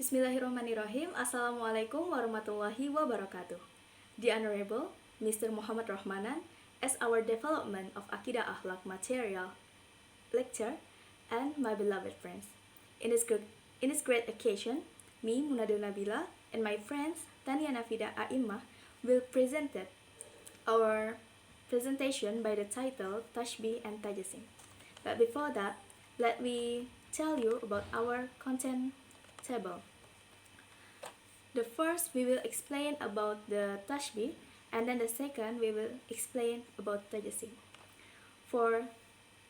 Bismillahirrahmanirrahim. Assalamualaikum warahmatullahi wabarakatuh. The Honorable Mr. Muhammad Rahmanan, as our development of Akidah Akhlak material lecture, and my beloved friends. In this great occasion, me, Munadil Nabila, and my friends, Tania Nafida A'immah, will present our presentation by the title Tashbih and Tajasim. But before that, let me tell you about our content table. The first we will explain about the tashbih, and then the second we will explain about tajasim. For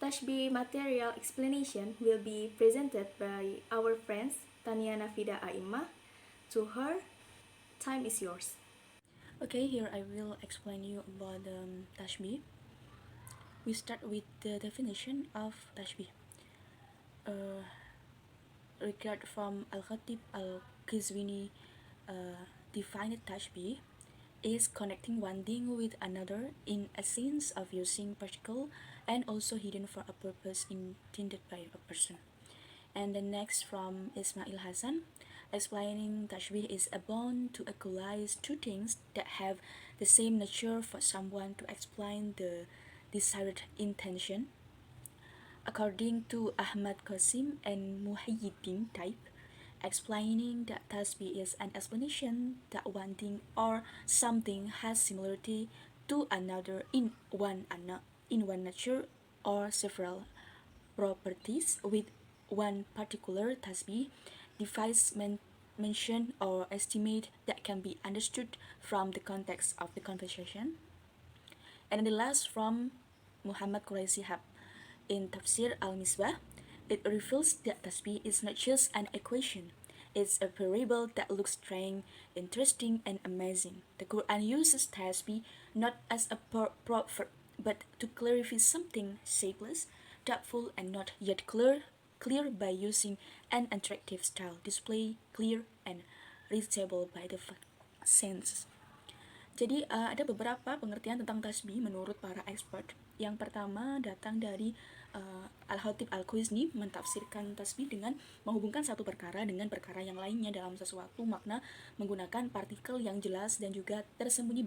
tashbih material explanation will be presented by our friends Tania Nafida A'immah. To her, time is yours. Okay, here I will explain you about tashbih. We start with the definition of tashbih. Regard from Al-Khatib Al-Qizwini defined tashbih is connecting one thing with another in a sense of using particle and also hidden for a purpose intended by a person. And the next from Ismail Hassan, explaining tashbih is a bond to equalize two things that have the same nature for someone to explain the desired intention. According to Ahmad Qasim and Muhyiddin type, explaining that tasbih is an explanation that one thing or something has similarity to another in one nature or several properties with one particular tasbih device mention or estimate that can be understood from the context of the conversation. And the last from Muhammad Quraisy Hab in Tafsir Al-Misbah, it reveals that tasbih is not just an equation. It's a variable that looks strange, interesting, and amazing. The Quran uses tasbih not as a proverb, but to clarify something shapeless, doubtful, and not yet clear by using an attractive style display, clear and readable by the senses. Jadi ada beberapa pengertian tentang tasbih menurut para expert. Yang pertama datang dari Al-Khatib Al-Qizwini mentafsirkan tasbih dengan menghubungkan satu perkara dengan perkara yang lainnya dalam sesuatu makna menggunakan partikel yang jelas dan juga tersembunyi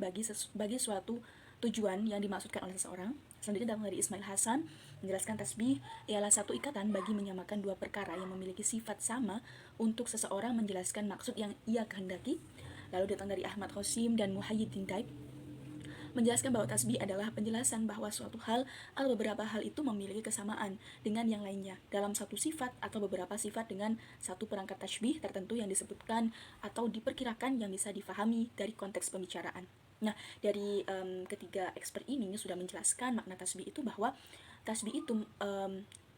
bagi suatu tujuan yang dimaksudkan oleh seseorang. Selanjutnya datang dari Ismail Hasan menjelaskan tasbih ialah satu ikatan bagi menyamakan dua perkara yang memiliki sifat sama untuk seseorang menjelaskan maksud yang ia kehendaki. Lalu datang dari Ahmad Qasim dan Muhyiddin Taib menjelaskan bahwa tasbih adalah penjelasan bahwa suatu hal atau beberapa hal itu memiliki kesamaan dengan yang lainnya dalam satu sifat atau beberapa sifat dengan satu perangkat tasbih tertentu yang disebutkan atau diperkirakan yang bisa difahami dari konteks pembicaraan. Nah, dari ketiga expert ini sudah menjelaskan makna tasbih itu bahwa tasbih itu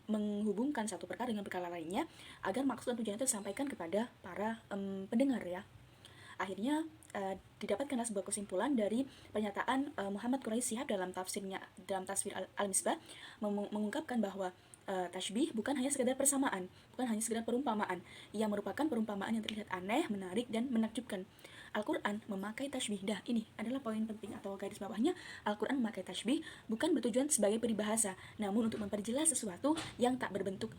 menghubungkan satu perkara dengan perkara lainnya agar maksud dan tujuan itu disampaikan kepada para pendengar ya. Akhirnya didapatkanlah sebuah kesimpulan dari pernyataan Muhammad Quraisy Shihab dalam Tafsir Al-Misbah mengungkapkan bahwa tashbih bukan hanya sekedar persamaan, bukan hanya sekedar perumpamaan. Ia merupakan perumpamaan yang terlihat aneh, menarik, dan menakjubkan. Al-Quran memakai tashbih. Dah, ini adalah poin penting atau garis bawahnya. Al-Quran memakai tashbih bukan bertujuan sebagai peribahasa, namun untuk memperjelas sesuatu yang tak berbentuk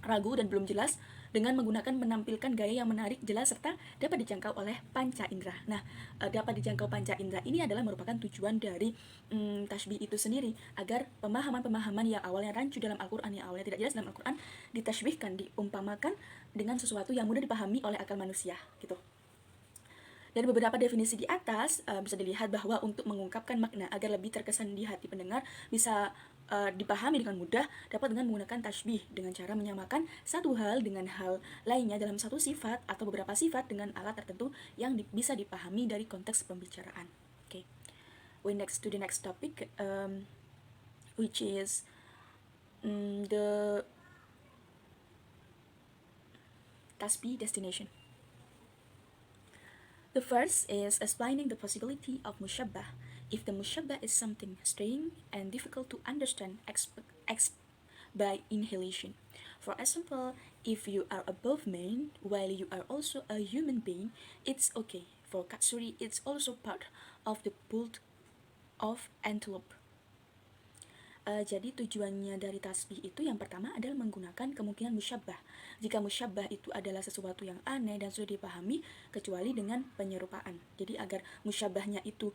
ragu dan belum jelas dengan menampilkan gaya yang menarik, jelas, serta dapat dijangkau oleh panca indera. Nah, dapat dijangkau panca indera ini adalah merupakan tujuan dari tashbih itu sendiri, agar pemahaman-pemahaman yang awalnya rancu dalam Al-Quran, yang awalnya tidak jelas dalam Al-Quran, ditashbihkan, diumpamakan dengan sesuatu yang mudah dipahami oleh akal manusia, gitu. Dari beberapa definisi di atas bisa dilihat bahwa untuk mengungkapkan makna agar lebih terkesan di hati pendengar bisa dipahami dengan mudah dapat dengan menggunakan tashbih dengan cara menyamakan satu hal dengan hal lainnya dalam satu sifat atau beberapa sifat dengan alat tertentu yang bisa dipahami dari konteks pembicaraan. Okay. We next to the next topic, which is the tasbih destination. The first is explaining the possibility of mushabbah. If the mushabbah is something strange and difficult to understand by inhalation. For example, if you are above man while you are also a human being, it's okay. For Katsuri, it's also part of the build of antelope. Jadi tujuannya dari tasbih itu yang pertama adalah menggunakan kemungkinan musyabbah. Jika musyabbah itu adalah sesuatu yang aneh dan sudah dipahami kecuali dengan penyerupaan. Jadi agar musyabbahnya itu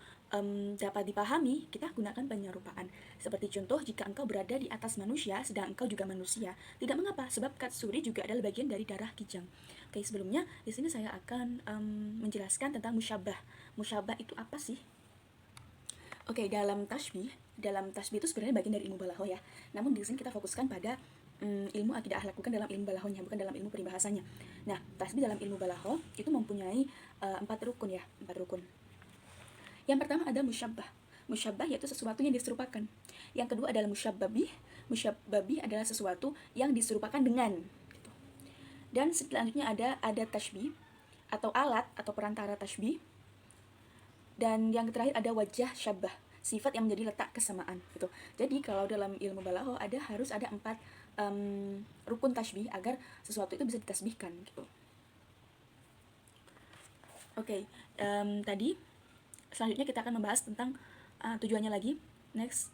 dapat dipahami, kita gunakan penyerupaan. Seperti contoh, jika engkau berada di atas manusia sedang engkau juga manusia, tidak mengapa sebab katsuri juga adalah bagian dari darah kijang. Oke, sebelumnya di sini saya akan menjelaskan tentang musyabbah. Musyabbah itu apa sih? Oke, dalam tasbih itu sebenarnya bagian dari ilmu balaghah ya. Namun di sini kita fokuskan pada ilmu akidah akhlak, bukan dalam ilmu balaghahnya, bukan dalam ilmu peribahasanya. Nah, tasbih dalam ilmu balaghah itu mempunyai 4 rukun ya, 4 rukun. Yang pertama ada musyabbah. Musyabbah yaitu sesuatu yang diserupakan. Yang kedua adalah musyabbabih. Musyabbabih adalah sesuatu yang diserupakan dengan. Gitu. Dan selanjutnya ada tasbih atau alat atau perantara tasbih. Dan yang terakhir ada wajah syabbah, sifat yang menjadi letak kesamaan gitu. Jadi kalau dalam ilmu balaghah harus ada 4 rukun tasbih agar sesuatu itu bisa ditasbihkan gitu. Oke, tadi selanjutnya kita akan membahas tentang tujuannya lagi. Next,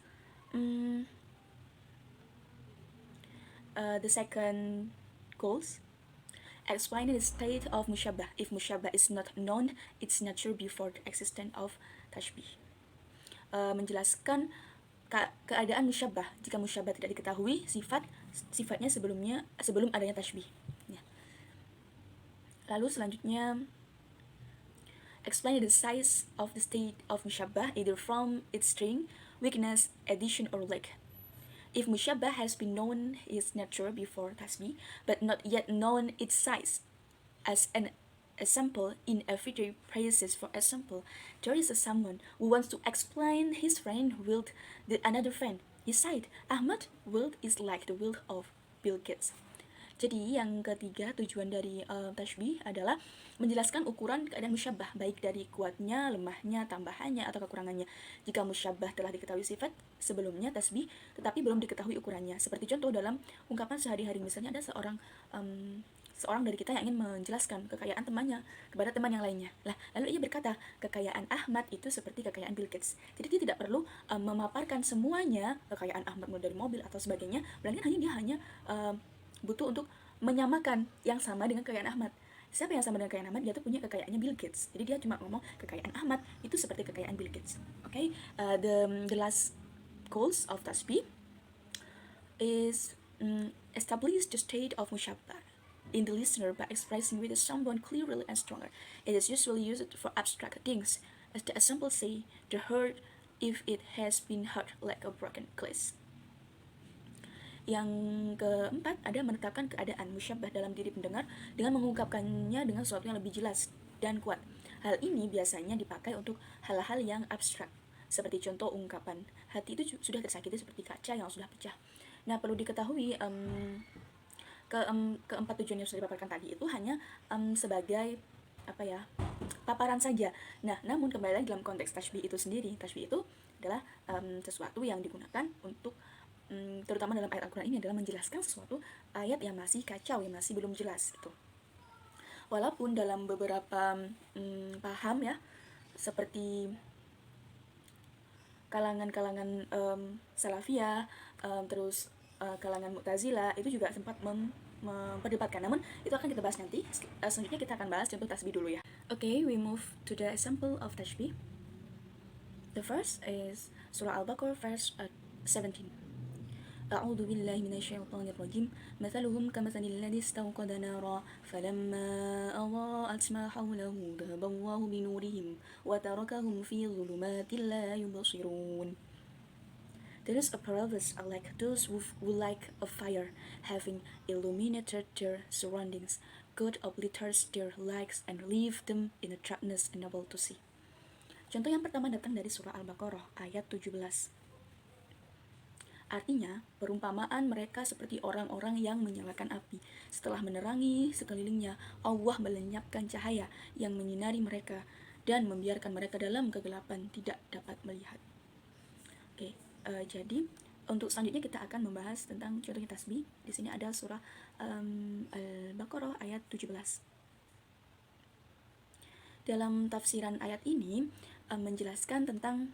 the second goals. Explaining the state of musyabbah. If musyabbah is not known, its nature before the existence of tashbih. Menjelaskan keadaan musyabbah. Jika musyabbah tidak diketahui, sifatnya sebelum adanya tashbih. Ya. Lalu selanjutnya, explain the size of the state of musyabbah, either from its strength, weakness, addition, or lack. If musyabbah has been known its nature before tasbih, but not yet known its size, as an example in everyday phrases, for example, there is someone who wants to explain his friend with another friend. He said, Ahmad will is like the will of Bill Gates. Jadi yang ketiga tujuan dari tasbih adalah menjelaskan ukuran keadaan musyabbah, baik dari kuatnya, lemahnya, tambahannya, atau kekurangannya. Jika musyabbah telah diketahui sifat sebelumnya tasbih, tetapi belum diketahui ukurannya. Seperti contoh dalam ungkapan sehari-hari, misalnya ada seorang dari kita yang ingin menjelaskan kekayaan temannya kepada teman yang lainnya. Lalu ia berkata, kekayaan Ahmad itu seperti kekayaan Bill Gates. Jadi dia tidak perlu memaparkan semuanya, kekayaan Ahmad mulai dari mobil atau sebagainya, melainkan dia hanya butuh untuk menyamakan yang sama dengan kekayaan Ahmad. Siapa yang sama dengan kekayaan Ahmad? Dia tuh punya kekayaannya Bill Gates. Jadi dia cuma ngomong kekayaan Ahmad itu seperti kekayaan Bill Gates. Okay? The last goals of tasbih is establish the state of musyabbah in the listener by expressing with someone clearly and stronger. It is usually used for abstract things, as the example say, the hurt if it has been hurt like a broken glass. Yang keempat ada menetapkan keadaan musyabbah dalam diri pendengar dengan mengungkapkannya dengan sesuatu yang lebih jelas dan kuat. Hal ini biasanya dipakai untuk hal-hal yang abstrak, seperti contoh ungkapan hati itu sudah tersakiti seperti kaca yang sudah pecah. Nah, perlu diketahui keempat tujuan yang sudah dipaparkan tadi itu hanya sebagai paparan saja. Nah, namun kembali lagi dalam konteks tasbih itu sendiri, tasbih itu adalah sesuatu yang digunakan untuk terutama dalam ayat Al-Quran ini adalah menjelaskan sesuatu ayat yang masih kacau, yang masih belum jelas gitu. Walaupun dalam beberapa paham ya, seperti kalangan-kalangan Salafiyah, terus kalangan Mu'tazilah itu juga sempat memperdebatkan. Namun itu akan kita bahas nanti. Selanjutnya kita akan bahas contoh tasbih dulu ya. Okay, we move to the example of tasbih. The first is Surah Al-Baqarah verse 17. أعوذ بالله من الشيطان الرجيم مثلهم كمثل الذي استوقد نارا فلما أضاءت ما حوله ذهب الله بنورهم وتركهم في ظلمات لا يبصرون. There is a proverb like those who like a fire, having illuminated their surroundings, God obliterates their lights and leave them in a darkness unable to see. Contoh yang pertama datang dari surah Al-Baqarah ayat 17. Artinya, perumpamaan mereka seperti orang-orang yang menyalakan api. Setelah menerangi sekelilingnya, Allah melenyapkan cahaya yang menyinari mereka dan membiarkan mereka dalam kegelapan tidak dapat melihat. Oke, jadi untuk selanjutnya kita akan membahas tentang contohnya tasbih. Di sini ada surah Al-Baqarah ayat 17. Dalam tafsiran ayat ini menjelaskan tentang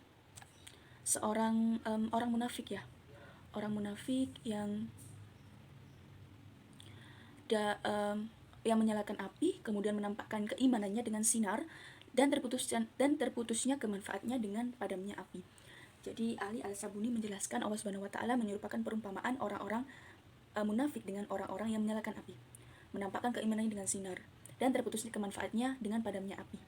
seorang orang munafik ya. orang munafik yang menyalakan api, kemudian menampakkan keimanannya dengan sinar, dan terputusnya kemanfaatnya dengan padamnya api. Jadi Ali Al-Sabuni menjelaskan Allah Subhanahu wa taala menyerupakan perumpamaan orang-orang munafik dengan orang-orang yang menyalakan api, menampakkan keimanannya dengan sinar, dan terputusnya kemanfaatnya dengan padamnya api.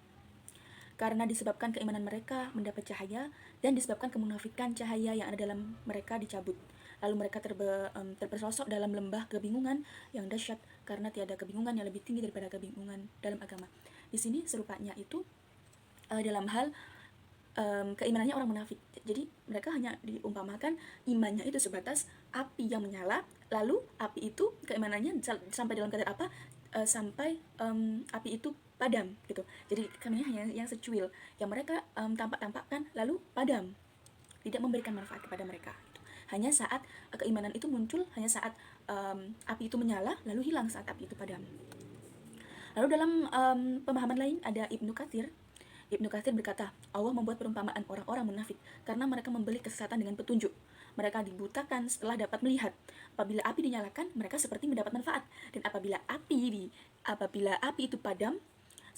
Karena disebabkan keimanan mereka mendapat cahaya, dan disebabkan kemunafikan cahaya yang ada dalam mereka dicabut. Lalu mereka terperosok dalam lembah kebingungan yang dahsyat, karena tiada kebingungan yang lebih tinggi daripada kebingungan dalam agama. Di sini serupanya itu dalam hal keimanannya orang munafik. Jadi mereka hanya diumpamakan imannya itu sebatas api yang menyala, lalu api itu keimanannya sampai dalam kadar apa, sampai api itu padam gitu. Jadi keimanannya hanya yang secuil, yang mereka tampakkan lalu padam, tidak memberikan manfaat kepada mereka. Hanya saat keimanan itu muncul, hanya saat api itu menyala, lalu hilang saat api itu padam. Lalu dalam pemahaman lain ada Ibnu Katsir. Ibnu Katsir berkata, Allah membuat perumpamaan orang-orang munafik karena mereka membeli kesesatan dengan petunjuk. Mereka dibutakan setelah dapat melihat. Apabila api dinyalakan, mereka seperti mendapat manfaat. Dan apabila api itu padam,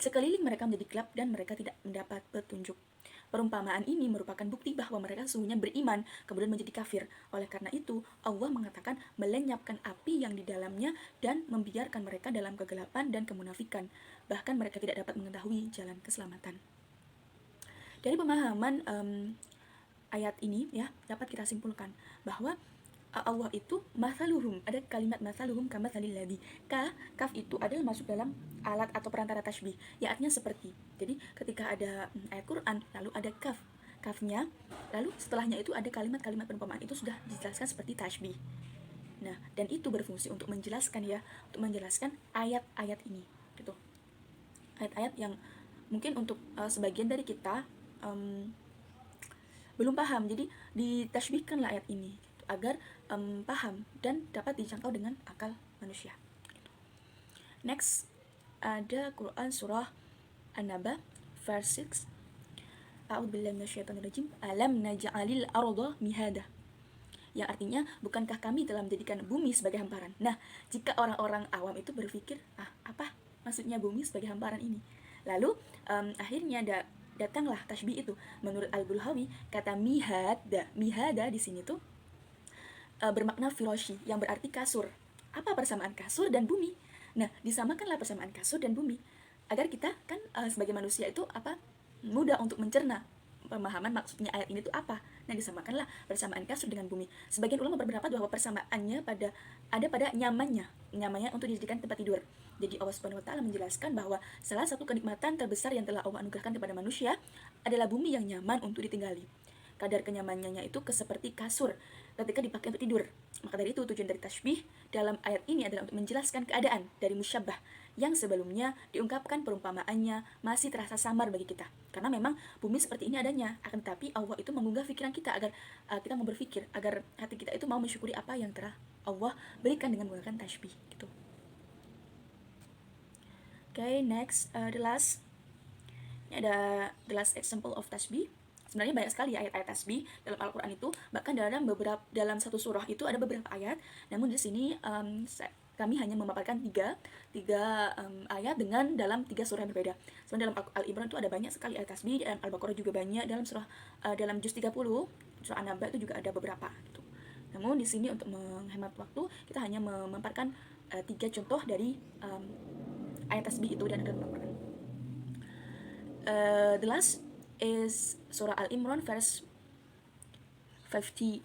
sekeliling mereka menjadi gelap dan mereka tidak mendapat petunjuk. Perumpamaan ini merupakan bukti bahwa mereka sesungguhnya beriman, kemudian menjadi kafir. Oleh karena itu, Allah mengatakan melenyapkan api yang di dalamnya dan membiarkan mereka dalam kegelapan dan kemunafikan. Bahkan mereka tidak dapat mengetahui jalan keselamatan. Dari pemahaman ayat ini ya, dapat kita simpulkan bahwa Allah itu mathaluhum, ada kalimat mathaluhum kamathalil ladzi. Kaf itu adalah masuk dalam alat atau perantara tasbih, ya artinya seperti. Jadi ketika ada ayat Quran lalu ada kafnya, lalu setelahnya itu ada kalimat-kalimat perumpamaan, itu sudah dijelaskan seperti tasbih. Nah, dan itu berfungsi untuk menjelaskan ayat-ayat ini gitu. Ayat-ayat yang mungkin untuk sebagian dari kita belum paham, jadi ditasbihkanlah ayat ini gitu, agar paham dan dapat dijangkau dengan akal manusia. Next ada Quran surah An-Naba verse 6. A'udzubillahi minasyaitonirrajim. Alam naj'alil arda mihada. Yang artinya, bukankah kami telah menjadikan bumi sebagai hamparan? Nah, jika orang-orang awam itu berpikir, apa maksudnya bumi sebagai hamparan ini? Lalu akhirnya datanglah tasbih itu. Menurut Al-Bulhawi, kata mihada di sini tuh bermakna firoshi, yang berarti kasur. Apa persamaan kasur dan bumi? Nah, disamakanlah persamaan kasur dan bumi, agar kita kan sebagai manusia itu mudah untuk mencerna pemahaman maksudnya ayat ini tuh apa. Nah, disamakanlah persamaan kasur dengan bumi. Sebagian ulama berpendapat bahwa persamaannya pada nyamannya untuk dijadikan tempat tidur. Jadi Allah Subhanahu wa taala menjelaskan bahwa salah satu kenikmatan terbesar yang telah Allah anugerahkan kepada manusia adalah bumi yang nyaman untuk ditinggali. Kadar kenyamanannya itu seperti kasur ketika dipakai untuk tidur. Maka dari itu tujuan dari tasbih dalam ayat ini adalah untuk menjelaskan keadaan dari musyabbah yang sebelumnya diungkapkan perumpamaannya masih terasa samar bagi kita. Karena memang bumi seperti ini adanya, akan tetapi Allah itu menggugah pikiran kita agar kita mau berpikir, agar hati kita itu mau mensyukuri apa yang telah Allah berikan dengan menggunakan tasbih gitu. Okay, next the last. Ini ada the last example of tasbih. Sebenarnya banyak sekali ayat-ayat tasbih dalam Al-Quran itu, bahkan dalam satu surah itu ada beberapa ayat. Namun di sini kami hanya memaparkan tiga ayat dalam 3 surah yang berbeda. Sebenarnya dalam Al-Imran itu ada banyak sekali ayat tasbih, dalam Al-Baqarah juga banyak, dalam juz 30 surah An-Naba itu juga ada beberapa gitu. Namun di sini untuk menghemat waktu kita hanya memaparkan 3 contoh dari ayat tasbih itu dan dalam Al-Quran. The last is surah Al-Imran verse 59.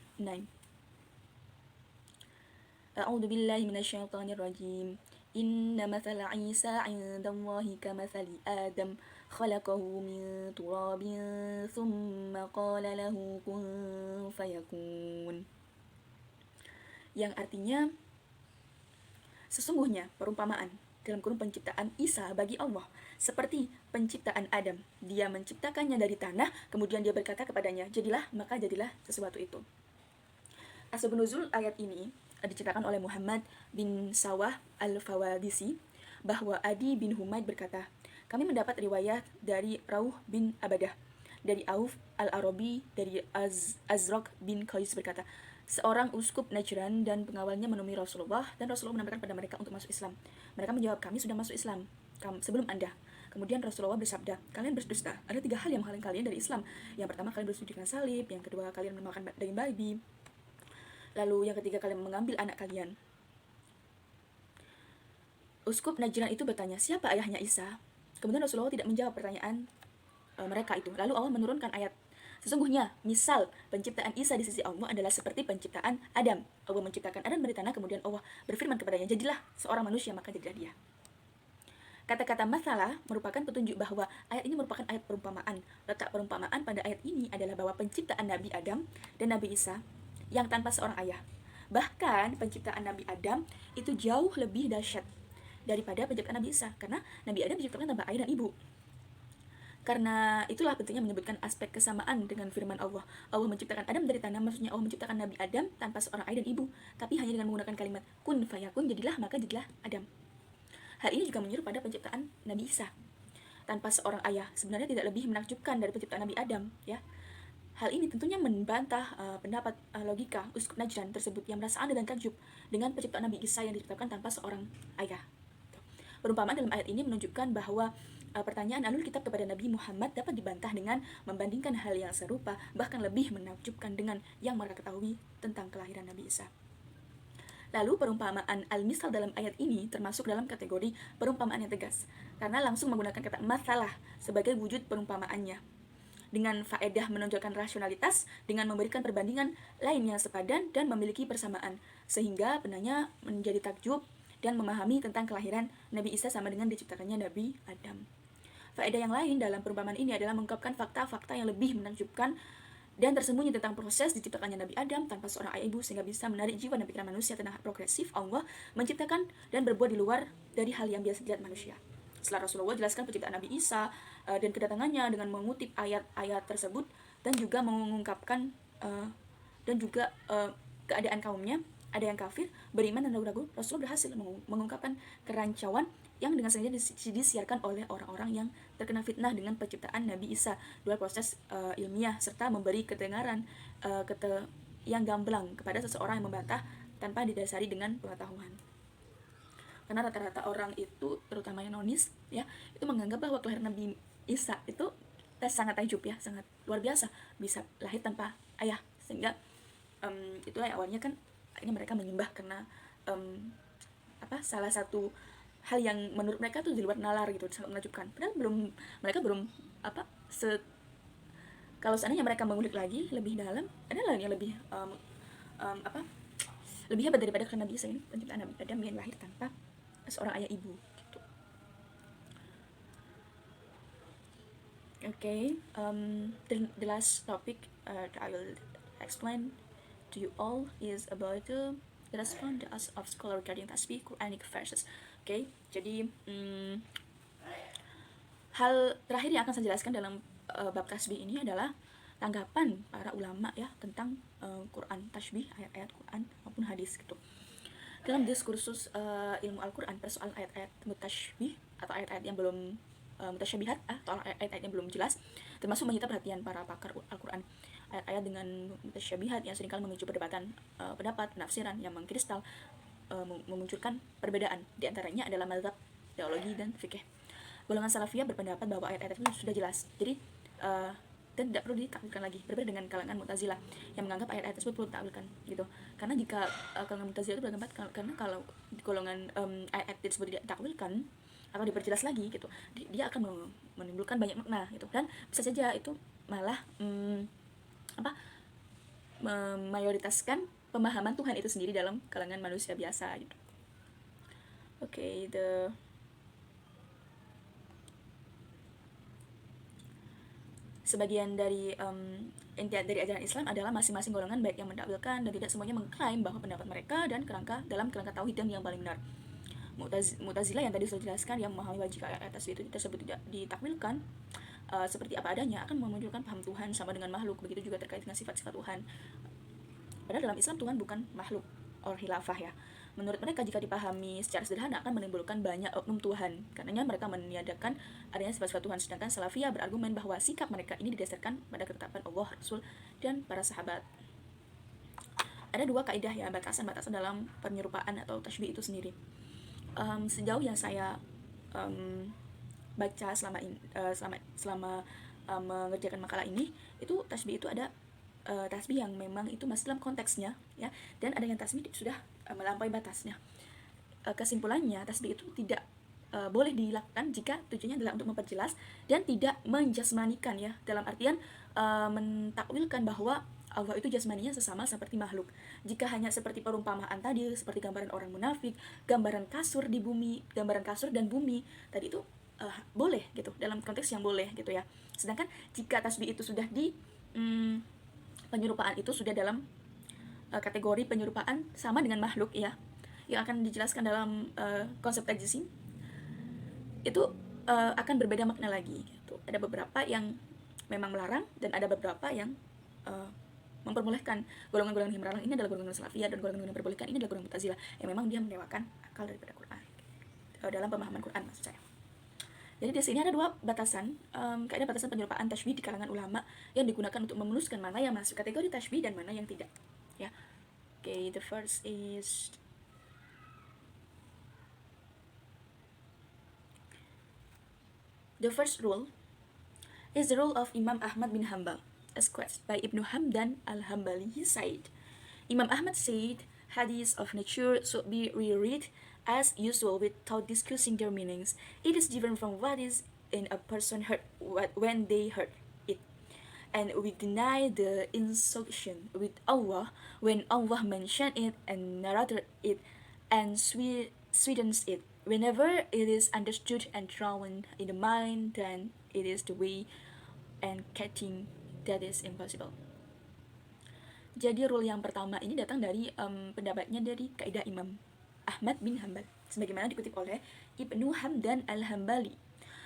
A'udzu billahi minasyaitonir rajim. Inna mathala Isa 'indallahi kamathali Adam khalaqahu min turabin thumma qala lahu kun fayakun. Yang artinya, sesungguhnya perumpamaan dalam kurung penciptaan Isa bagi Allah seperti penciptaan Adam. Dia menciptakannya dari tanah, kemudian dia berkata kepadanya, jadilah, maka jadilah sesuatu itu. Asbabun nuzul ayat ini diceritakan oleh Muhammad bin Sawah al-Fawadisi bahwa Adi bin Humaid berkata, kami mendapat riwayat dari Rauh bin Abadah, dari Auf al-Arabi, dari Azraq bin Qais berkata, seorang uskup Najran dan pengawalnya menemui Rasulullah, dan Rasulullah menampilkan pada mereka untuk masuk Islam. Mereka menjawab, kami sudah masuk Islam sebelum Anda. Kemudian Rasulullah bersabda, kalian berdusta. Ada 3 hal yang menghalangi kalian dari Islam. Yang pertama, kalian bersujud dengan salib. Yang kedua, kalian memakan daging babi. Lalu yang ketiga, kalian mengambil anak kalian. Uskup Najran itu bertanya, siapa ayahnya Isa? Kemudian Rasulullah tidak menjawab pertanyaan mereka itu. Lalu Allah menurunkan ayat, sesungguhnya misal penciptaan Isa di sisi Allah adalah seperti penciptaan Adam. Allah menciptakan Adam dari tanah, kemudian Allah berfirman kepadanya, jadilah seorang manusia, maka jadilah dia. Kata-kata masalah merupakan petunjuk bahwa ayat ini merupakan ayat perumpamaan. Letak perumpamaan pada ayat ini adalah bahwa penciptaan Nabi Adam dan Nabi Isa yang tanpa seorang ayah. Bahkan penciptaan Nabi Adam itu jauh lebih dahsyat daripada penciptaan Nabi Isa, karena Nabi Adam diciptakan tanpa ayah dan ibu. Karena itulah pentingnya menyebutkan aspek kesamaan dengan firman Allah. Allah menciptakan Adam dari tanah, maksudnya Allah menciptakan Nabi Adam tanpa seorang ayah dan ibu, tapi hanya dengan menggunakan kalimat kun fayakun, jadilah maka jadilah Adam. Hal ini juga menyeru pada penciptaan Nabi Isa tanpa seorang ayah. Sebenarnya tidak lebih menakjubkan dari penciptaan Nabi Adam, ya. Hal ini tentunya membantah pendapat logika uskup Najran tersebut yang merasa aneh dan takjub dengan penciptaan Nabi Isa yang diciptakan tanpa seorang ayah. Perumpamaan dalam ayat ini menunjukkan bahwa pertanyaan alul kitab kepada Nabi Muhammad dapat dibantah dengan membandingkan hal yang serupa, bahkan lebih menakjubkan dengan yang mereka ketahui tentang kelahiran Nabi Isa. Lalu perumpamaan al-misal dalam ayat ini termasuk dalam kategori perumpamaan yang tegas, karena langsung menggunakan kata masalah sebagai wujud perumpamaannya. Dengan faedah menonjolkan rasionalitas, dengan memberikan perbandingan lain yang sepadan dan memiliki persamaan, sehingga penanya menjadi takjub dan memahami tentang kelahiran Nabi Isa sama dengan diciptakannya Nabi Adam. Faedah yang lain dalam perumpamaan ini adalah mengungkapkan fakta-fakta yang lebih menakjubkan dan tersembunyi tentang proses diciptakannya Nabi Adam tanpa seorang ayah ibu, sehingga bisa menarik jiwa dan pikiran manusia tentang progresif Allah menciptakan dan berbuat di luar dari hal yang biasa dilihat manusia. Setelah Rasulullah jelaskan penciptaan Nabi Isa dan kedatangannya dengan mengutip ayat-ayat tersebut dan juga mengungkapkan dan juga keadaan kaumnya, ada yang kafir, beriman dan ragu-ragu, Rasulullah berhasil mengungkapkan kerancauan yang dengan sengaja disiarkan oleh orang-orang yang terkena fitnah dengan penciptaan Nabi Isa, dua proses ilmiah, serta memberi kedengaran yang gamblang kepada seseorang yang membantah tanpa didasari dengan pengetahuan. Karena rata-rata orang itu, terutama yang nonis, ya, itu menganggap bahwa kelahiran Nabi Isa itu sangat tajub, ya, sangat luar biasa, bisa lahir tanpa ayah, sehingga itulah awalnya kan akhirnya mereka menyembah karena salah satu hal yang menurut mereka tuh di luar nalar gitu, sangat menakjubkan. Padahal mereka belum kalau seandainya mereka mengulik lagi lebih dalam, ada hal yang lebih lebih hebat daripada karena Nabi Isa ini, penciptaan Nabi Adam yang lahir tanpa seorang ayah ibu gitu. Okay, the last topic that I will explain to you all is about the response of scholar regarding tasbih Quranic verses. Okay, jadi hal terakhir yang akan saya jelaskan dalam bab tasbih ini adalah tanggapan para ulama, ya, tentang Quran tasbih, ayat-ayat Quran maupun hadis gitu. Dalam diskursus ilmu Al-Quran persoalan ayat-ayat mutasybih atau ayat-ayat yang belum mutasyabihat atau ayat-ayat yang belum jelas, termasuk menyita perhatian para pakar Al-Quran. Ayat-ayat dengan mutasyabihat yang seringkali memicu perdebatan pendapat, penafsiran yang mengkristal, memunculkan perbedaan. Di antaranya adalah mazhab, teologi, dan fikih. Golongan Salafiyah berpendapat bahwa ayat-ayat itu sudah jelas, jadi dan tidak perlu ditakwilkan lagi, berbeda dengan kalangan Mu'tazilah yang menganggap ayat-ayat tersebut perlu ditakwilkan gitu. Karena jika kalangan Mu'tazilah itu berpendapat karena kalau golongan ayat tersebut tidak ditakwilkan atau diperjelas lagi gitu, dia akan menimbulkan banyak makna gitu, dan bisa saja itu malah memayoritaskan pemahaman Tuhan itu sendiri dalam kalangan manusia biasa gitu. Okay, sebagian dari inti dari ajaran Islam adalah masing-masing golongan baik yang mendakwilkan dan tidak semuanya mengklaim bahwa pendapat mereka dan dalam kerangka tauhid yang paling benar. Mu'tazilah yang tadi sudah dijelaskan, yang memahami jika ayat tasbih itu tersebut tidak ditakwilkan seperti apa adanya, akan memunculkan paham Tuhan sama dengan makhluk. Begitu juga terkait dengan sifat-sifat Tuhan. Padahal dalam Islam Tuhan bukan makhluk, or khilafah, ya. Menurut mereka jika dipahami secara sederhana akan menimbulkan banyak oknum Tuhan. Karenanya mereka meniadakan adanya sifat-sifat Tuhan. Sedangkan Salafiyah berargumen bahwa sikap mereka ini didasarkan pada ketetapan Allah, Rasul, dan para sahabat. ada dua kaidah ya, batasan-batasan dalam penyerupaan atau tasbih itu sendiri. Sejauh yang saya baca selama mengerjakan makalah ini, itu tasbih itu ada tasbih yang memang itu masih dalam konteksnya ya, dan ada yang tasbih sudah melampaui batasnya. Kesimpulannya, tasbih itu tidak boleh dilakukan jika tujuannya adalah untuk memperjelas dan tidak menjasmanikan ya, dalam artian mentakwilkan bahwa Allah itu jasmaninya sesama seperti makhluk. Jika hanya seperti perumpamaan tadi, seperti gambaran orang munafik, gambaran kasur di bumi, gambaran kasur dan bumi tadi itu boleh gitu, dalam konteks yang boleh gitu ya. Sedangkan jika tasbih itu sudah di penyerupaan itu sudah dalam kategori penyerupaan sama dengan makhluk ya, yang akan dijelaskan dalam konsep tajsim, itu akan berbeda makna lagi gitu. Ada beberapa yang memang melarang dan ada beberapa yang memperbolehkan. Golongan-golongan yang melarang ini adalah golongan salafiyah, dan golongan yang memperbolehkan ini adalah golongan Mu'tazilah yang memang dia melewatkan akal daripada Quran dalam pemahaman Quran maksud saya. Jadi di sini ada dua batasan, kaidah batasan penyerupaan tasbih di kalangan ulama yang digunakan untuk memuluskan mana yang masuk kategori tasbih dan mana yang tidak. Ya, okay, the first is the first rule is the rule of Imam Ahmad bin Hanbal, as quoted by Ibn Hamdan al-Hambali. He said, Imam Ahmad said, hadiths of nature should be reread as usual without discussing their meanings. It is different from what is in a person heard when they heard it. And we deny the instruction with Allah when Allah mentioned it and narrated it and sweetens it. Whenever it is understood and drawn in the mind, then it is the way and catching that is impossible. Jadi rule yang pertama ini datang dari pendapatnya dari kaidah Imam Ahmad bin Hanbal, sebagaimana dikutip oleh Ibnu Hamdan al-Hambali.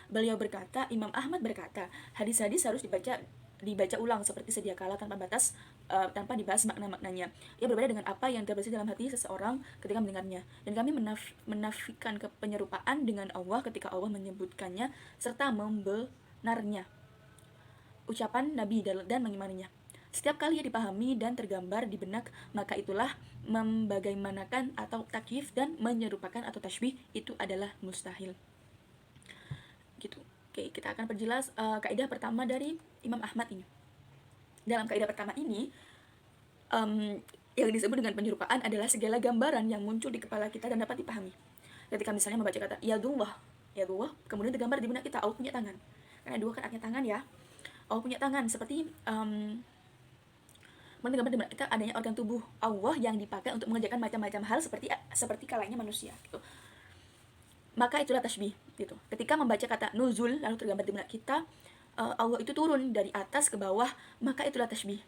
Beliau berkata, Imam Ahmad berkata, hadis-hadis harus dibaca ulang seperti sedia kala tanpa batas, tanpa dibahas makna-maknanya. Ia berbeda dengan apa yang terbesit dalam hati seseorang ketika mendengarnya. Dan kami menafikan penyerupaan dengan Allah ketika Allah menyebutkannya serta membenarnya ucapan Nabi dan mengimaninya. Setiap kali ia dipahami dan tergambar di benak, maka itulah membagaimanakan atau takyif dan menyerupakan atau tasbih itu adalah mustahil. Gitu. Oke, kita akan perjelas kaidah pertama dari Imam Ahmad ini. Dalam kaidah pertama ini, yang disebut dengan penyerupaan adalah segala gambaran yang muncul di kepala kita dan dapat dipahami. Ketika misalnya membaca kata yadullah, kemudian tergambar di benak kita Allah punya tangan. Karena dua kan artinya tangan ya. Allah punya tangan, seperti tergambar di benak kita adanya organ tubuh Allah yang dipakai untuk mengerjakan macam-macam hal seperti kalanya manusia gitu. Maka itulah tasbih gitu. Ketika membaca kata nuzul lalu tergambar di benak kita Allah itu turun dari atas ke bawah, maka itulah tasbih.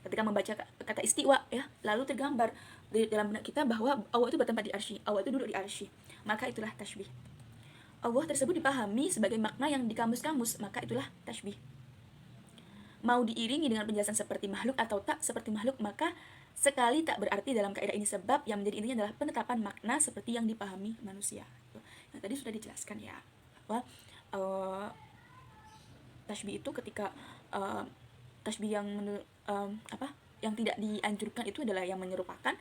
Ketika membaca kata istiwa ya, lalu tergambar di dalam benak kita bahwa Allah itu bertempat di arsy, Allah itu duduk di arsy, maka itulah tasbih. Allah tersebut dipahami sebagai makna yang di kamus-kamus, maka itulah tasbih. Mau diiringi dengan penjelasan seperti makhluk atau tak seperti makhluk, maka sekali tak berarti dalam kaidah ini, sebab yang menjadi intinya adalah penetapan makna seperti yang dipahami manusia. Yang tadi sudah dijelaskan ya, bahwa tasbih itu ketika tasbih yang yang tidak dianjurkan itu adalah yang menyerupakan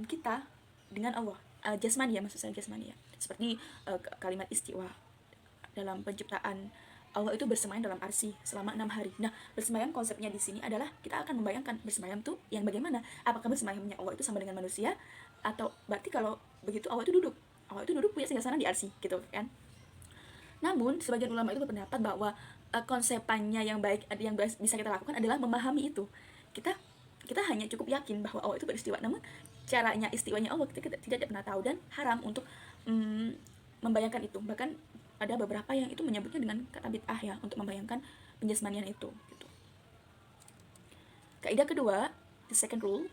kita dengan Allah, jasmani ya, maksud saya jasmani ya, seperti kalimat istiwa dalam penciptaan. Allah itu bersemayam dalam arsy selama 6 hari. Nah, bersemayam konsepnya di sini adalah kita akan membayangkan bersemayam tuh yang bagaimana? Apakah bersemayamnya Allah itu sama dengan manusia, atau berarti kalau begitu Allah itu duduk punya singgasana di arsy gitu kan? Namun sebagian ulama itu berpendapat bahwa konsepannya yang baik yang bisa kita lakukan adalah memahami itu. Kita hanya cukup yakin bahwa Allah itu beristiwa, namun caranya istiwanya Allah kita tidak pernah tahu, dan haram untuk membayangkan itu. Bahkan ada beberapa yang itu menyebutnya dengan kata bid'ah ya, untuk membayangkan penjasmanian itu gitu. Kaidah kedua, the second rule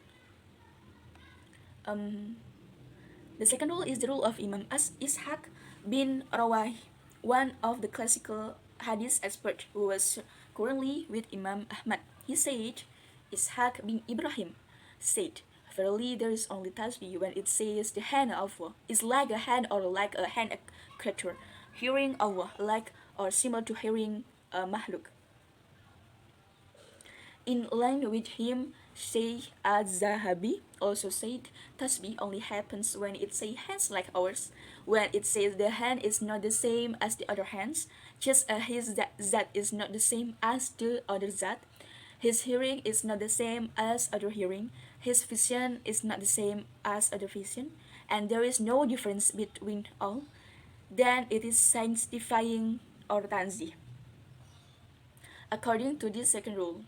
is the rule of Imam Ishaq bin Rawah, one of the classical hadith expert who was currently with Imam Ahmad. He said, Ishaq bin Ibrahim said, verily there is only tasbih when it says the hand of Allah is like a hand or like a hand creature, hearing Allah like or similar to hearing a makhluk. In line with him, Sheikh Az-Zahabi also said tasbih only happens when it says hands like ours. When it says the hand is not the same as the other hands, just as his zat is not the same as the other zat. His hearing is not the same as other hearing. His vision is not the same as other vision. And there is no difference between all. Then it is sanctifying or tanzih. According to this second rule,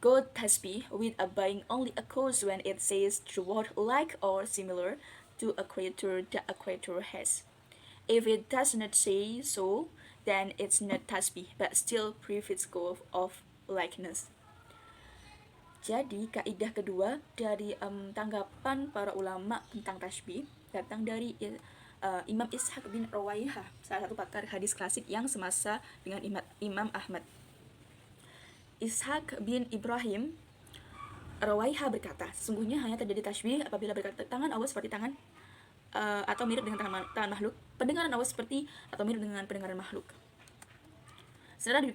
God tasbih with a buying only occurs when it says the word like or similar to a creature that a creature has. If it does not say so, then it's not tasbih, but still prefix of likeness. Jadi kaidah kedua dari tanggapan para ulama tentang tasbih datang dari Imam Ishaq bin Rawaihah, salah satu pakar hadis klasik yang semasa dengan Imam Ahmad. Ishaq bin Ibrahim Rawaihah berkata, sesungguhnya hanya terjadi tasbih apabila berkata tangan Allah seperti tangan atau mirip dengan tangan makhluk, pendengaran Allah seperti atau mirip dengan pendengaran makhluk.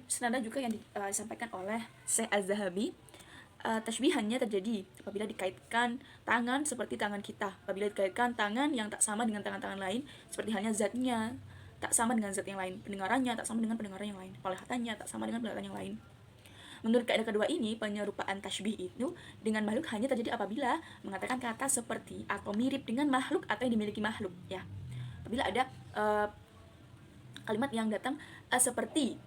Senada juga yang disampaikan oleh Syekh Az-Zahabi, tasbih hanya terjadi apabila dikaitkan tangan seperti tangan kita, apabila dikaitkan tangan yang tak sama dengan tangan-tangan lain, seperti halnya zatnya tak sama dengan zat yang lain, pendengarannya tak sama dengan pendengaran yang lain, penglihatannya tak sama dengan penglihatan yang lain. Menurut kaidah kedua ini, penyerupaan tasbih itu dengan makhluk hanya terjadi apabila mengatakan kata seperti atau mirip dengan makhluk atau yang dimiliki makhluk, ya. Apabila ada kalimat yang datang seperti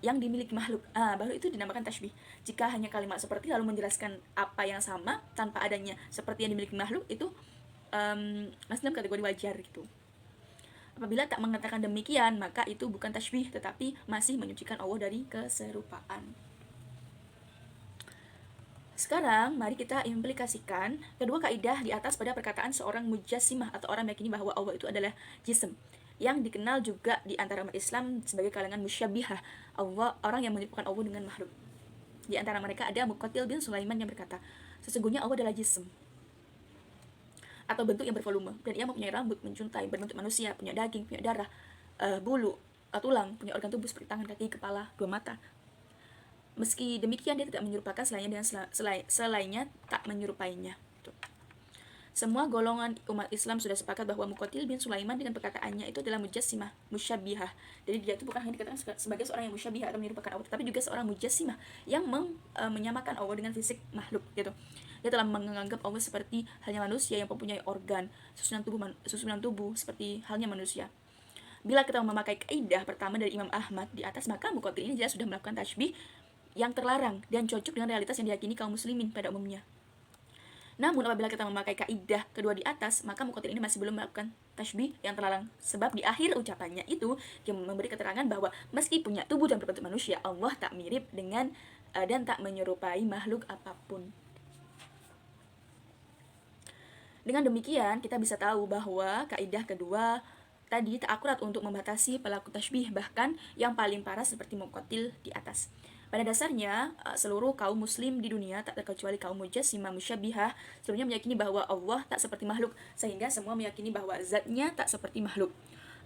yang dimiliki makhluk, baru itu dinamakan tasbih. Jika hanya kalimat seperti lalu menjelaskan apa yang sama tanpa adanya seperti yang dimiliki makhluk, itu masih dalam kategori wajar gitu. Apabila tak mengatakan demikian, maka itu bukan tasbih tetapi masih menyucikan Allah dari keserupaan. Sekarang, mari kita implikasikan kedua kaidah di atas pada perkataan seorang mujassimah atau orang meyakini bahwa Allah itu adalah jism, yang dikenal juga di antara umat Islam sebagai kalangan musyabbihah, orang yang menyerupakan Allah dengan makhluk. Di antara mereka ada Muqatil bin Sulaiman yang berkata, sesungguhnya Allah adalah jism atau bentuk yang bervolume, dan ia mempunyai rambut, menjuntai, berbentuk manusia, punya daging, punya darah, bulu, tulang, punya organ tubuh seperti tangan, kaki, kepala, dua mata. Meski demikian, dia tidak menyerupakan selainnya dengan selainnya tak menyerupainya. Semua golongan umat Islam sudah sepakat bahwa Muqatil bin Sulaiman dengan perkataannya itu adalah mujassimah, musyabbihah. Jadi dia itu bukan hanya dikatakan sebagai seorang yang musyabbihah atau menyerupakan Allah, tapi juga seorang mujassimah yang menyamakan Allah dengan fisik makhluk gitu. Dia telah menganggap Allah seperti halnya manusia yang mempunyai organ, susunan tubuh seperti halnya manusia. Bila kita memakai kaidah pertama dari Imam Ahmad di atas, maka Muqatil ini jelas sudah melakukan tasbih yang terlarang dan cocok dengan realitas yang diyakini kaum muslimin pada umumnya. Namun apabila kita memakai kaidah kedua di atas, maka Muqatil ini masih belum melakukan tasbih yang terlarang, sebab di akhir ucapannya itu dia memberi keterangan bahwa meski punya tubuh dan berbentuk manusia, Allah tak mirip dengan dan tak menyerupai makhluk apapun. Dengan demikian, kita bisa tahu bahwa kaidah kedua tadi tak akurat untuk membatasi pelaku tasbih, bahkan yang paling parah seperti Muqatil di atas. Pada dasarnya, seluruh kaum muslim di dunia, tak terkecuali kaum mujassimah musyabbihah, seluruhnya meyakini bahwa Allah tak seperti makhluk, sehingga semua meyakini bahwa zatnya tak seperti makhluk.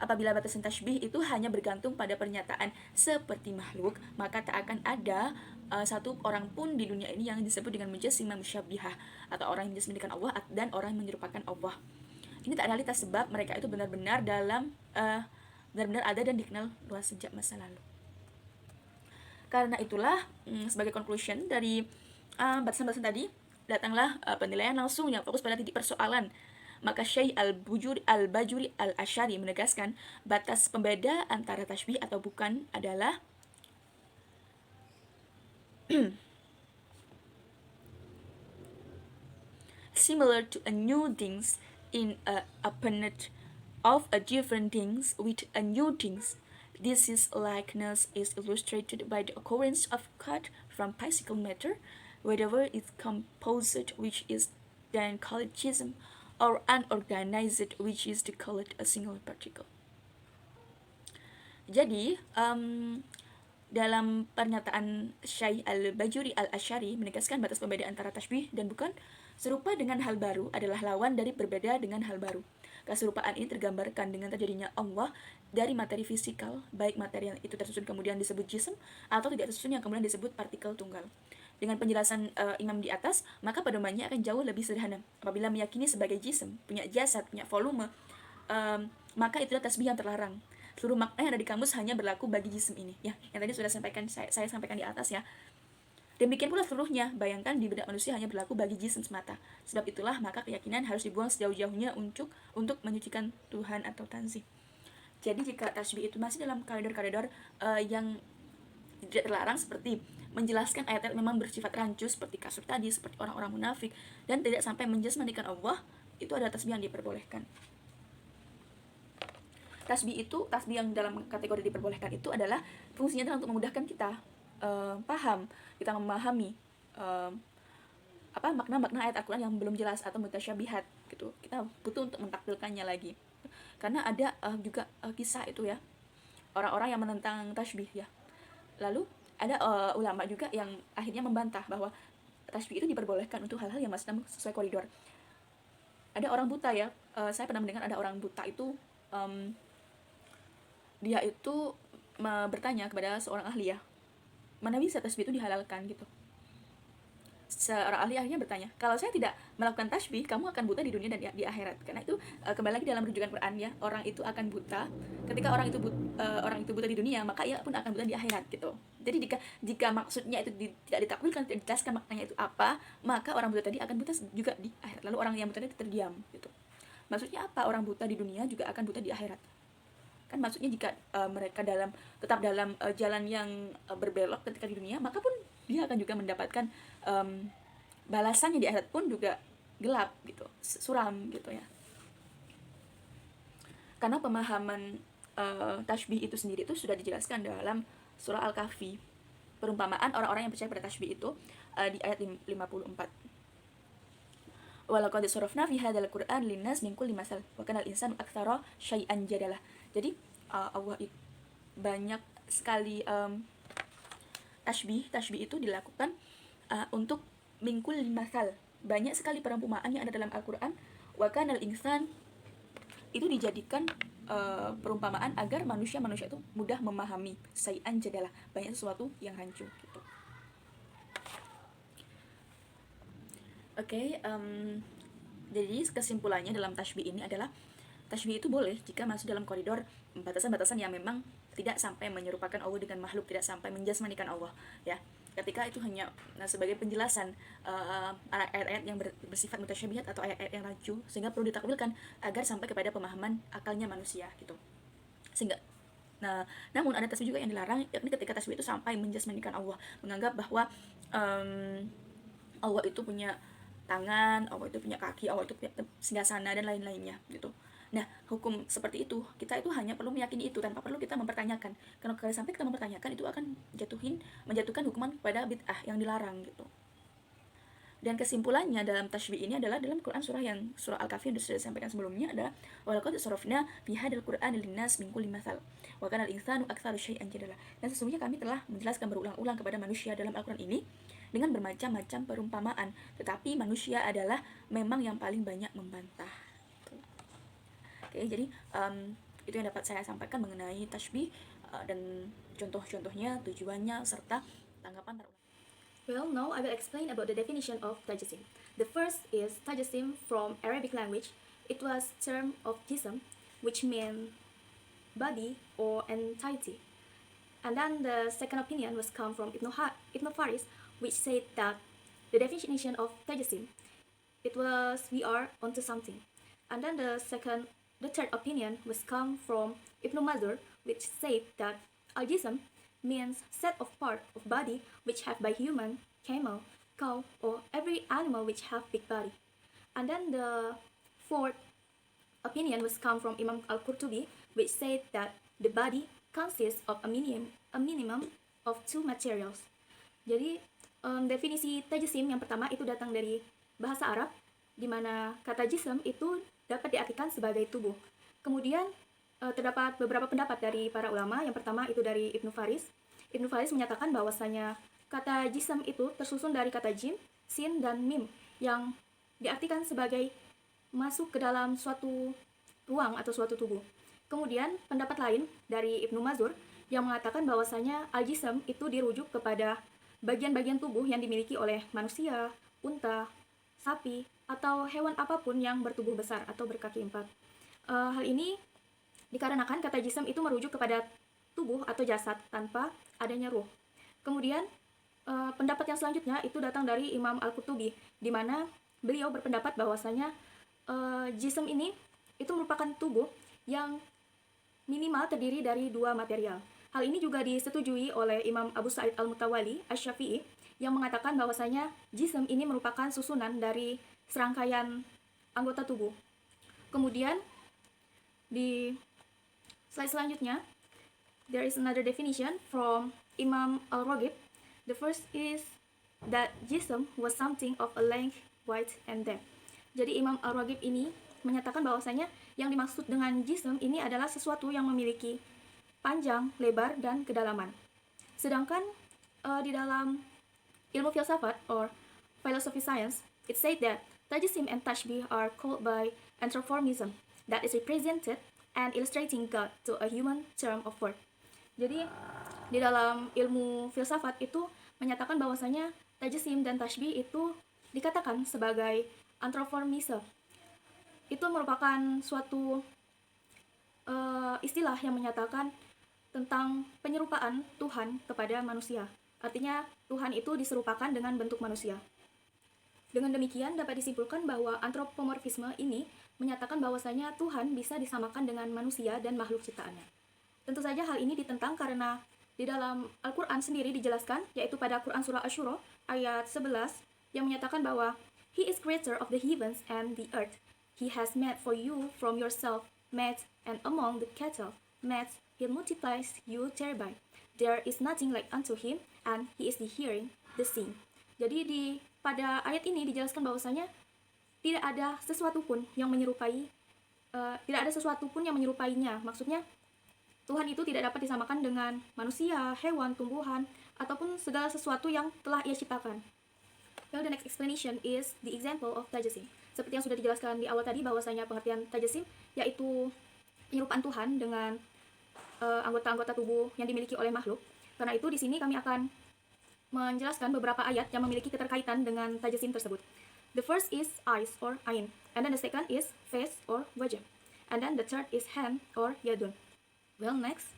Apabila batasan tasbih itu hanya bergantung pada pernyataan seperti makhluk, maka tak akan ada satu orang pun di dunia ini yang disebut dengan mujassimah musyabbihah, atau orang yang menjadikan Allah dan orang yang menyerupakan Allah. Ini tak realitas, sebab mereka itu benar-benar benar-benar ada dan dikenal luas sejak masa lalu. Karena itulah, sebagai conclusion dari batasan-batasan tadi, datanglah penilaian langsung yang fokus pada titik persoalan. Maka Syekh Al-Bajuri Al-Asy'ari menegaskan batas pembeda antara tasbih atau bukan adalah similar to a new things in a opponent of a different things with a new things. This likeness is illustrated by the occurrence of cut from physical matter, whether it's composite, which is then called jism, or unorganized, which is to call it a single particle. Jadi, dalam pernyataan Syekh Al-Bajuri Al-Asy'ari menegaskan batas pembeda antara tasbih dan bukan, serupa dengan hal baru adalah lawan dari berbeda dengan hal baru. Keserupaan ini tergambarkan dengan terjadinya Allah dari materi fisikal, baik materi yang itu tersusun kemudian disebut jism, atau tidak tersusun yang kemudian disebut partikel tunggal. Dengan penjelasan imam di atas, maka pedomannya akan jauh lebih sederhana. Apabila meyakini sebagai jism, punya jasad, punya volume, maka itulah tasbih yang terlarang. Seluruh makna yang ada di kamus hanya berlaku bagi jism ini, ya. Yang tadi sudah saya sampaikan di atas, ya. Demikian pula seluruhnya, bayangkan di benak manusia hanya berlaku bagi jism semata. Sebab itulah maka keyakinan harus dibuang sejauh-jauhnya untuk menyucikan Tuhan atau tanzih. Jadi jika tasbih itu masih dalam koridor-koridor yang tidak terlarang, seperti menjelaskan ayat-ayat memang bersifat rancu seperti kasur tadi, seperti orang-orang munafik, dan tidak sampai menjasmanikan Allah, itu adalah tasbih yang diperbolehkan. Tasbih yang dalam kategori diperbolehkan itu adalah fungsinya adalah untuk memudahkan kita paham, kita memahami makna-makna ayat Al-Quran yang belum jelas atau mutasyabihat gitu. Kita butuh untuk mentakwilkannya lagi. Karena ada juga kisah itu, ya, orang-orang yang menentang tasbih, ya. Lalu ada ulama juga yang akhirnya membantah bahwa tasbih itu diperbolehkan untuk hal-hal yang masih sesuai koridor. Ada orang buta, ya, saya pernah mendengar ada orang buta itu dia itu bertanya kepada seorang ahli, ya, mana bisa tasbih itu dihalalkan gitu. Seorang ahli akhirnya bertanya, kalau saya tidak melakukan tasbih, kamu akan buta di dunia dan di akhirat. Karena itu kembali lagi dalam rujukan Quran, ya, orang itu akan buta. Ketika orang itu buta di dunia, maka ia pun akan buta di akhirat gitu. Jadi jika maksudnya itu tidak ditakwilkan, tidak dijelaskan maknanya itu apa, maka orang buta tadi akan buta juga di akhirat. Lalu orang yang buta tadi terdiam gitu. Maksudnya apa? Orang buta di dunia juga akan buta di akhirat. Kan maksudnya jika mereka tetap dalam jalan yang berbelok ketika di dunia, maka pun dia akan juga mendapatkan balasannya di akhirat pun juga gelap gitu, suram gitu, ya. Karena pemahaman tasbih itu sendiri itu sudah dijelaskan dalam surah Al-Kahfi. Perumpamaan orang-orang yang percaya pada tasbih itu di ayat 54. Walaqad sarafna fi hadzal Qur'an linnas min kulli masal wa kana al-insanu aktsara syai'an jadalah. Jadi Allah itu banyak sekali tasbih itu dilakukan untuk mingkul masal. Banyak sekali perumpamaan yang ada dalam Al-Qur'an. Wa kana al-insan itu dijadikan perumpamaan agar manusia itu mudah memahami. Syai'an jadalah, banyak sesuatu yang rancu gitu. Oke, jadi kesimpulannya dalam tasbih ini adalah tasbih itu boleh jika masuk dalam koridor batasan-batasan yang memang tidak sampai menyerupakan Allah dengan makhluk, tidak sampai menjasmanikan Allah, ya. Ketika itu hanya sebagai penjelasan ayat-ayat yang bersifat mutasyabihat atau ayat-ayat yang rancu, sehingga perlu ditakwilkan agar sampai kepada pemahaman akalnya manusia gitu. Namun ada tasbih juga yang dilarang, yakni ketika tasbih itu sampai menjasmanikan Allah, menganggap bahwa Allah itu punya tangan, Allah itu punya kaki, Allah itu punya singgasana dan lain-lainnya gitu. Nah, hukum seperti itu, kita itu hanya perlu meyakini itu tanpa perlu kita mempertanyakan. Karena kalau sampai kita mempertanyakan, itu akan menjatuhkan hukuman kepada bid'ah yang dilarang gitu. Dan kesimpulannya dalam tasbih ini adalah dalam Quran surah Al-Kahfi yang sudah disampaikan sebelumnya adalah walaqad sarafna fi hadzal Qur'ani linnas min kulli masal wa kana al-insanu aktsara syai'an jadala. Dan sesungguhnya kami telah menjelaskan berulang-ulang kepada manusia dalam Al-Qur'an ini dengan bermacam-macam perumpamaan, tetapi manusia adalah memang yang paling banyak membantah. Oke, jadi itu yang dapat saya sampaikan mengenai tasbih dan contoh-contohnya, tujuannya, serta tanggapan para ulama. Well, now I will explain about the definition of tajsim. The first is tajsim from Arabic language. It was term of jism, which means body or entity. And then the second opinion was come from Ibn Faris, which said that the definition of tajsim, it was we are onto something. And then the third opinion was come from Ibn Mazur, which said that al-jism means set of part of body which have by human, camel, cow, or every animal which have big body. And then the fourth opinion was come from Imam Al-Qurtubi, which said that the body consists of a minimum of two materials. Jadi definisi tajsim yang pertama itu datang dari bahasa Arab, di mana kata jism itu dapat diartikan sebagai tubuh. Kemudian terdapat beberapa pendapat dari para ulama. Yang pertama itu dari Ibn Faris. Ibn Faris menyatakan bahwasanya kata jism itu tersusun dari kata jim, sin, dan mim yang diartikan sebagai masuk ke dalam suatu ruang atau suatu tubuh. Kemudian pendapat lain dari Ibnu Mazur yang mengatakan bahwasanya al-jism itu dirujuk kepada bagian-bagian tubuh yang dimiliki oleh manusia, unta, sapi, atau hewan apapun yang bertubuh besar atau berkaki empat. Hal ini dikarenakan kata jism itu merujuk kepada tubuh atau jasad tanpa adanya ruh. Kemudian pendapat yang selanjutnya itu datang dari Imam Al-Qurtubi, di mana beliau berpendapat bahwasanya jism ini itu merupakan tubuh yang minimal terdiri dari dua material. Hal ini juga disetujui oleh Imam Abu Sa'id Al-Mutawali Asy-Syafi'i yang mengatakan bahwasanya jism ini merupakan susunan dari serangkaian anggota tubuh. Kemudian di slide selanjutnya, there is another definition from Imam Al-Raghib. The first is that jism was something of a length, width, and depth. Jadi Imam Al-Raghib ini menyatakan bahwasanya yang dimaksud dengan jism ini adalah sesuatu yang memiliki panjang, lebar, dan kedalaman. Sedangkan di dalam ilmu filsafat or philosophy science, it said that tajsim and tashbih are called by anthropomorphism that is represented and illustrating God to a human term of word. Jadi di dalam ilmu filsafat itu menyatakan bahwasanya tajsim dan tashbih itu dikatakan sebagai anthropomorphism. Itu merupakan suatu istilah yang menyatakan tentang penyerupaan Tuhan kepada manusia. Artinya Tuhan itu diserupakan dengan bentuk manusia. Dengan demikian dapat disimpulkan bahwa antropomorfisme ini menyatakan bahwasanya Tuhan bisa disamakan dengan manusia dan makhluk ciptaannya. Tentu saja hal ini ditentang karena di dalam Al-Quran sendiri dijelaskan, yaitu pada Quran Surah Asy-Syura ayat 11 yang menyatakan bahwa He is creator of the heavens and the earth. He has made for you from yourself mate and among the cattle mate. He multiplies you thereby. There is nothing like unto him, and he is the hearing, the seeing. Jadi pada ayat ini dijelaskan bahwasanya tidak ada sesuatu pun yang menyerupainya. Maksudnya Tuhan itu tidak dapat disamakan dengan manusia, hewan, tumbuhan, ataupun segala sesuatu yang telah Ia ciptakan. Well, the next explanation is the example of tajsim. Seperti yang sudah dijelaskan di awal tadi bahwasanya pengertian tajsim yaitu penyerupaan Tuhan dengan anggota-anggota tubuh yang dimiliki oleh makhluk. Karena itu di sini kami akan menjelaskan beberapa ayat yang memiliki keterkaitan dengan tajsim tersebut. The first is eyes or ain, and then the second is face or wajah, and then the third is hand or yadun. Well, next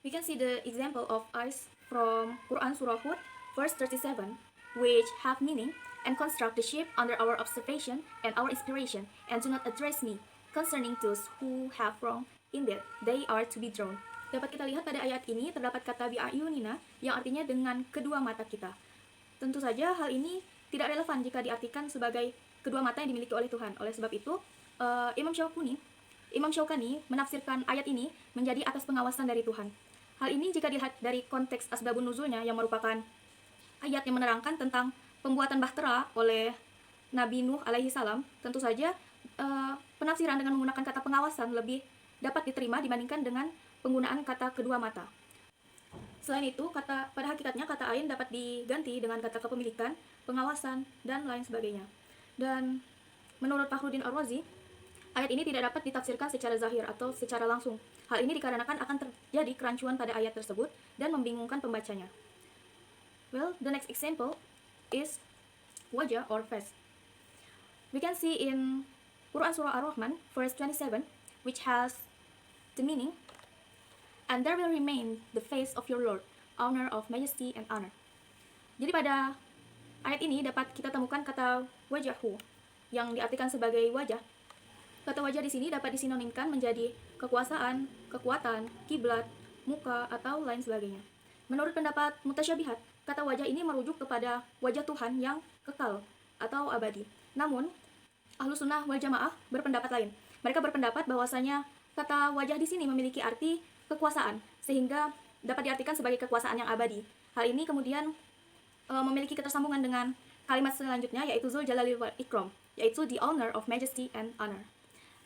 we can see the example of eyes from Quran Surah Hud verse 37, which have meaning and construct the shape under our observation and our inspiration, and do not address me concerning those who have wrong in that they are to be drawn. Dapat kita lihat pada ayat ini terdapat kata bi'ayunina yang artinya dengan kedua mata kita. Tentu saja hal ini tidak relevan jika diartikan sebagai kedua mata yang dimiliki oleh Tuhan. Oleh sebab itu, Imam Syaukani menafsirkan ayat ini menjadi atas pengawasan dari Tuhan. Hal ini jika dilihat dari konteks asbabun nuzulnya yang merupakan ayat yang menerangkan tentang pembuatan bahtera oleh Nabi Nuh alaihi salam, tentu saja penafsiran dengan menggunakan kata pengawasan lebih dapat diterima dibandingkan dengan penggunaan kata kedua mata. Selain itu, pada hakikatnya kata ain dapat diganti dengan kata kepemilikan, pengawasan, dan lain sebagainya. Dan menurut Fakhruddin Ar-Razi, ayat ini tidak dapat ditafsirkan secara zahir atau secara langsung. Hal ini dikarenakan akan terjadi kerancuan pada ayat tersebut dan membingungkan pembacanya. Well, the next example is wajah or face. We can see in Quran Surah Ar-Rahman, verse 27, which has the meaning, and there will remain the face of your Lord, honor of majesty and honor. Jadi pada ayat ini dapat kita temukan kata wajahu yang diartikan sebagai wajah. Kata wajah di sini dapat disinonimkan menjadi kekuasaan, kekuatan, kiblat, muka, atau lain sebagainya. Menurut pendapat mutasyabihat, kata wajah ini merujuk kepada wajah Tuhan yang kekal atau abadi. Namun, Ahlus Sunnah wal Jamaah berpendapat lain. Mereka berpendapat bahwasanya kata wajah di sini memiliki arti kekuasaan, sehingga dapat diartikan sebagai kekuasaan yang abadi. Hal ini kemudian memiliki ketersambungan dengan kalimat selanjutnya, yaitu Zul Jalali wal Ikram, yaitu the honor of majesty and honor.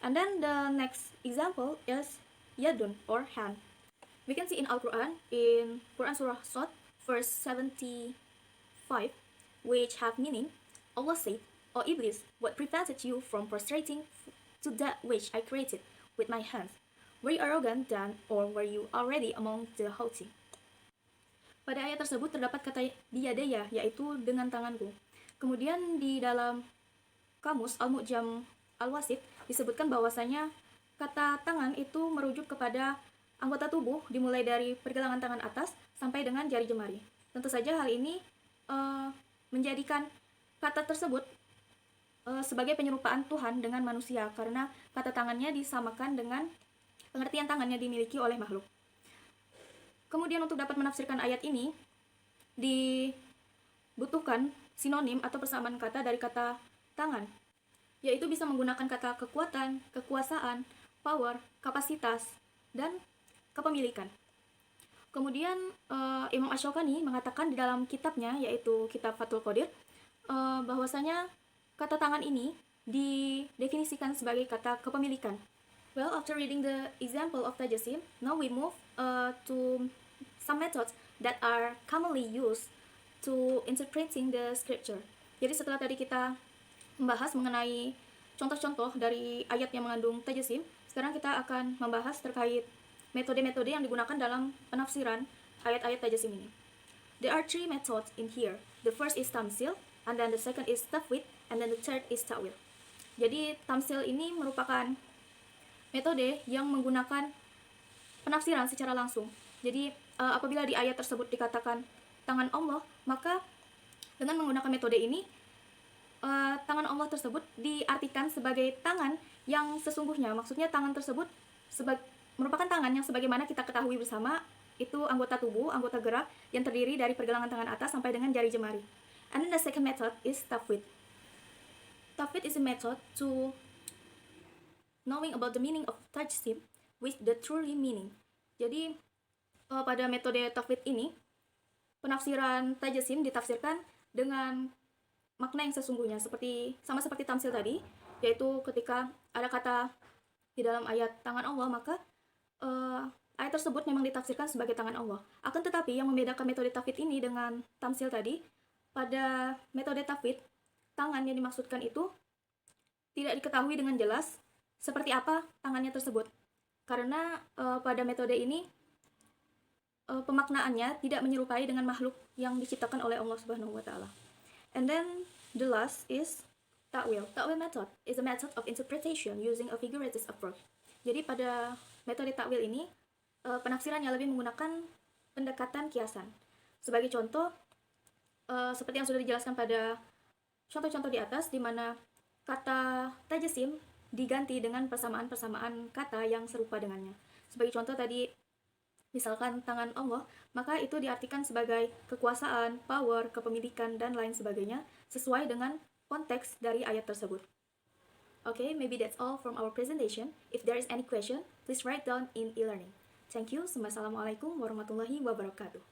And then the next example is yadun or hand. We can see in Al-Quran, in Quran Surah Sod, verse 75, which have meaning, Allah said, O Iblis, what prevented you from prostrating to that which I created with my hands? Were you arrogant then, or were you already among the haughty? Pada ayat tersebut terdapat kata biyadaya, yaitu dengan tanganku. Kemudian di dalam kamus Al-Mu'jam Al-Wasit disebutkan bahwasanya kata tangan itu merujuk kepada anggota tubuh dimulai dari pergelangan tangan atas sampai dengan jari jemari. Tentu saja hal ini menjadikan kata tersebut sebagai penyerupaan Tuhan dengan manusia, karena kata tangannya disamakan dengan pengertian tangannya dimiliki oleh makhluk. Kemudian untuk dapat menafsirkan ayat ini dibutuhkan sinonim atau persamaan kata dari kata tangan, yaitu bisa menggunakan kata kekuatan, kekuasaan, power, kapasitas, dan kepemilikan. Kemudian Imam Asy-Syaukani mengatakan di dalam kitabnya, yaitu kitab Fathul Qadir, bahwasanya kata tangan ini didefinisikan sebagai kata kepemilikan. Well, after reading the example of tajasim, now we move to some methods that are commonly used to interpreting the scripture. Jadi setelah tadi kita membahas mengenai contoh-contoh dari ayat yang mengandung tajasim, sekarang kita akan membahas terkait metode-metode yang digunakan dalam penafsiran ayat-ayat tajasim ini. There are 3 methods in here. The first is tamsil, and then the second is tafwid, and then the third is ta'wil. Jadi tamsil ini merupakan metode yang menggunakan penafsiran secara langsung. Jadi apabila di ayat tersebut dikatakan tangan Allah, maka dengan menggunakan metode ini tangan Allah tersebut diartikan sebagai tangan yang sesungguhnya. Maksudnya tangan tersebut merupakan tangan yang sebagaimana kita ketahui bersama, itu anggota tubuh, anggota gerak yang terdiri dari pergelangan tangan atas sampai dengan jari jemari. And then the second method is tafwid. Tafwid is a method to knowing about the meaning of tajsim with the truly meaning. Jadi pada metode tafwid ini, penafsiran tajsim ditafsirkan dengan makna yang sesungguhnya, sama seperti tamsil tadi, yaitu ketika ada kata di dalam ayat tangan Allah, maka ayat tersebut memang ditafsirkan sebagai tangan Allah. Akan tetapi yang membedakan metode tafwid ini dengan tamsil tadi, pada metode tafwid, tangan yang dimaksudkan itu tidak diketahui dengan jelas seperti apa tangannya tersebut. Karena pada metode ini pemaknaannya tidak menyerupai dengan makhluk yang diciptakan oleh Allah Subhanahu wa taala. And then the last is ta'wil. Ta'wil method is a method of interpretation using a figurative approach. Jadi pada metode ta'wil ini penafsirannya lebih menggunakan pendekatan kiasan. Sebagai contoh, seperti yang sudah dijelaskan pada contoh-contoh di atas, di mana kata tajasim diganti dengan persamaan-persamaan kata yang serupa dengannya. Sebagai contoh tadi, misalkan tangan Allah, maka itu diartikan sebagai kekuasaan, power, kepemilikan, dan lain sebagainya, sesuai dengan konteks dari ayat tersebut. Okay, maybe that's all from our presentation. If there is any question, please write down in e-learning. Thank you. Wassalamualaikum warahmatullahi wabarakatuh.